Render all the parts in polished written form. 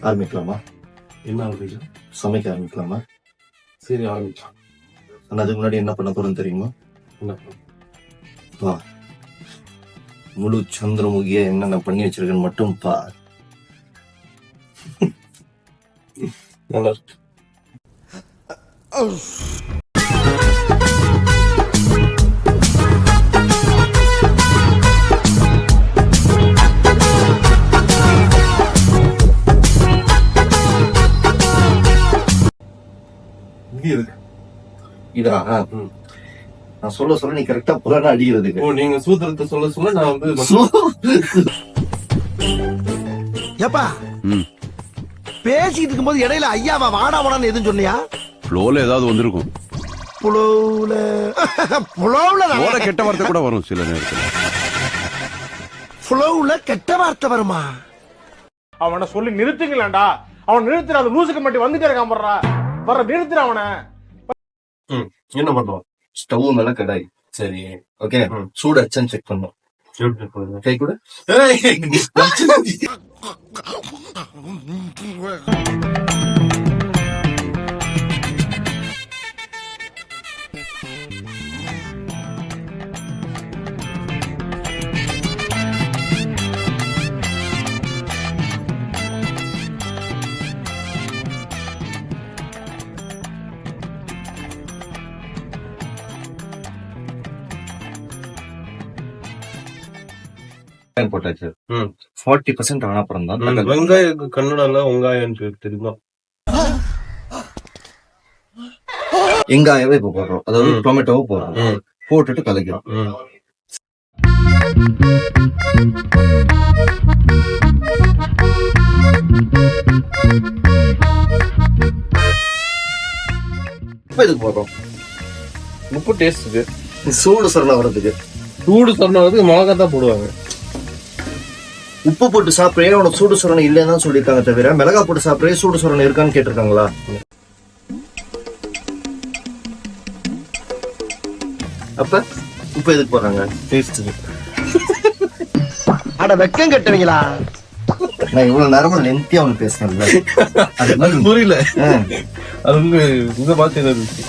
ஆரம்பிக்கலாமா? என்ன ஆரம்பிக்கலாம்? சமைக்க ஆரம்பிக்கலாமா? சரி, ஆரம்பிக்கலாம். ஆனா அதுக்கு முன்னாடி என்ன பண்ண போறேன்னு தெரியுமா? என்ன வா, முழு சந்திரமுகிய என்னென்ன பண்ணி வச்சிருக்கேன்னு மட்டும் பார். நல்லா இருக்கு. இங்கே இருக்கு. இதா நான் சொல்ல நீ கரெக்டா புறான அடிக்கிறதுக்கு. ஓ, நீங்க சூத்திரத்தை சொல்ல நான் வந்து ஏப்பா பேசிட்டு இருக்கும்போது இடையில ஐயாவா வாடா வாடான்னு எதுவும் சொன்னியா? ஃப்ளோல ஏதாவது வந்திருக்கும். புலவுல கெட்ட வார்த்தை கூட வரும் சில நேரத்துல. புலவுல கெட்ட வார்த்தை வருமா? அவனை சொல்லி நிறுத்துங்களேன்டா. அவன் நிறுத்துற அந்த லூசுக்கு மட்டும் வந்துட்டே இருக்கான். வர்ற நிறுத்துற அவனை. என்ன பண்றோம்? ஸ்டவ் மேல கடாய். சரி, ஓகே. சூடு அச்சன் செக் பண்ணும். கை கூட போட்டாச்சு. 40% ஆன அப்புறம் தான் வெங்காயம். கன்னடால வெங்காயம் தெரியுமா? வெங்காயவே இப்ப போடுறோம், அதாவது டொமேட்டோவும் போடுறோம். போட்டுட்டு கலக்கிறோம். இப்ப இதுக்கு போடுறோம் உப்பு டேஸ்ட்டுக்கு, சூடு சொரணை வர்றதுக்கு. சூடு சொன்னதுக்கு மிளகா தான் போடுவாங்க. உப்பு போட்டு சாப்பிடவே உனக்கு சூடு சொரணை இல்லைன்னு தான் சொல்லியிருக்காங்க, தவிர மிளகா போட்டு சாப்பிடவே சூடு சொரணை இருக்கான்னு கேட்டிருக்காங்களா? அப்ப உப்பு எதுக்கு போடுறாங்க? டேஸ்ட்டுக்கு. அட வெக்கம் கட்டுவீங்களா? நான் இவ்வளவு நேரமா லென்த்தியா அவனு பேசினேன்ல, புரியல. அது உங்க பாத்து இருந்துச்சு.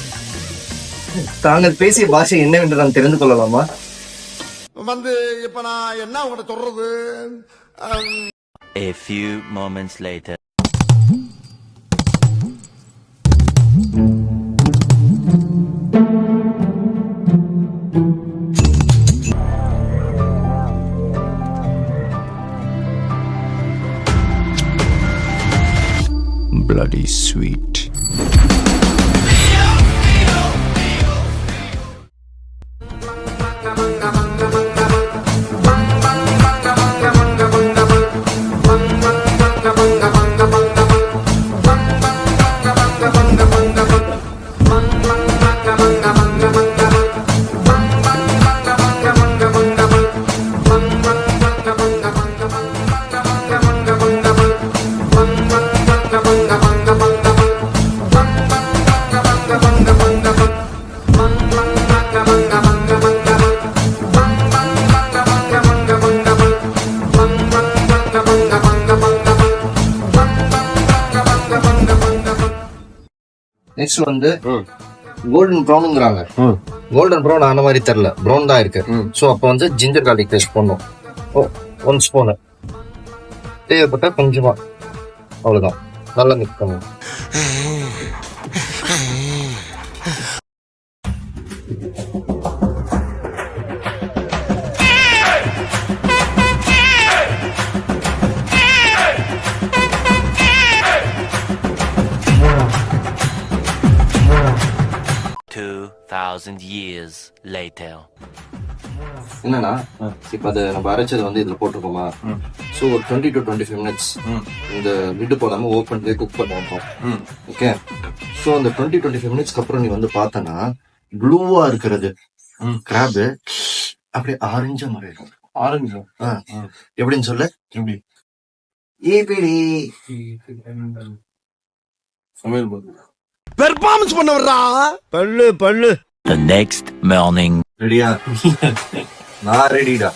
தாங்கள் பேசிய பாஷை என்னவென்று நான் தெரிந்து கொள்ளலாமா? இப்ப நான் என்ன உங்கள்கிட்ட சொல்றது? A few moments later. Bloody sweet. Next வந்து கோல்டன் ப்ரௌனுங்கிறாங்க. கோல்டன் ப்ரௌன் ஆன மாதிரி தெரியல, ப்ரௌன் தான் இருக்கு. சோ அப்ப வந்து ஜிஞ்சர் கார்லிக் பேஸ்ட் போடணும். 1 ஸ்பூன் தேவைப்பட்டா கொஞ்சமா, அவ்வளவுதான். நல்லா மிக்ஸ் பண்ணுங்க. years later. என்னன்னா இப்ப அதை நம்ம அரைச்சது வந்து இதுல போட்டுருக்கோமா, சோ ஒரு 20 to 25 minutes இந்த லிட்டு போடாம ஓபன் பண்ணி குக் பண்ணுவோம். ஓகே, சோ அந்த 20-25 மினிட்ஸ்க்கு அப்புறம் நீ வந்து பார்த்தனா ப்ளூவா இருக்கிறது கிராப் அப்படியே ஆரஞ்சா மாறிடும். ஆரஞ்சு எப்படின்னு சொல்ல? எப்படி சமையல் பெர்ஃபார்மன்ஸ் பண்ண வர்றா பல்லு பல்லு. The next morning. ரெடியா? நான் ரெடிடா.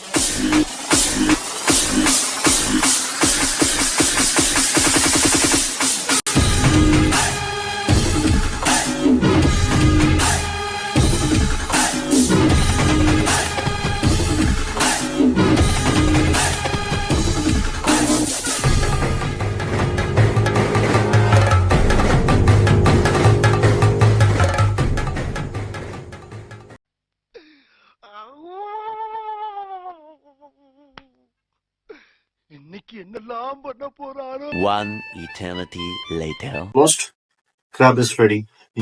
One eternity later. Most crab is ready.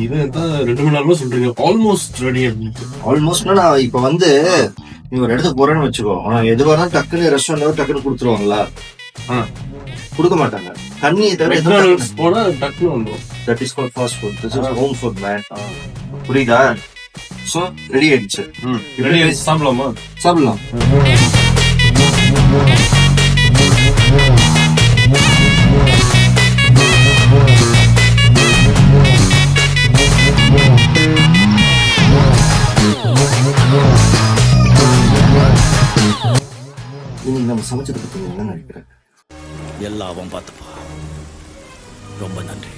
இது தான் 2 மணி நேரமா சொல்றீங்க ஆல்மோஸ்ட் ரெடி அப்படின்ட்டு. ஆல்மோஸ்ட்னா நான் இப்ப வந்து நீ ஒரு இடத்துக்கு போறேன்னு வச்சுக்கோ, எதுவாக இருந்தாலும் டக்குன்னு ரெஸ்டாரண்ட் டக்குன்னு கொடுத்துருவாங்களா? கொடுக்க மாட்டாங்க. தண்ணியை தவிர மெக்டானல்ட்ஸ் போனா டக்குனு வந்துடும். That is called fast food. This is home food man. புரியுதா? சோ ரெடி ஆயிடுச்சு. ரெடி ஆயிடுச்சு, சாப்பிடலாமா? சாப்பிடலாம். இன்னைக்கு நம்ம சமைச்சதை பத்தி என்ன நினைக்கிறேன்? எல்லாம் அவன் பார்த்துப்பா. ரொம்ப நன்றி.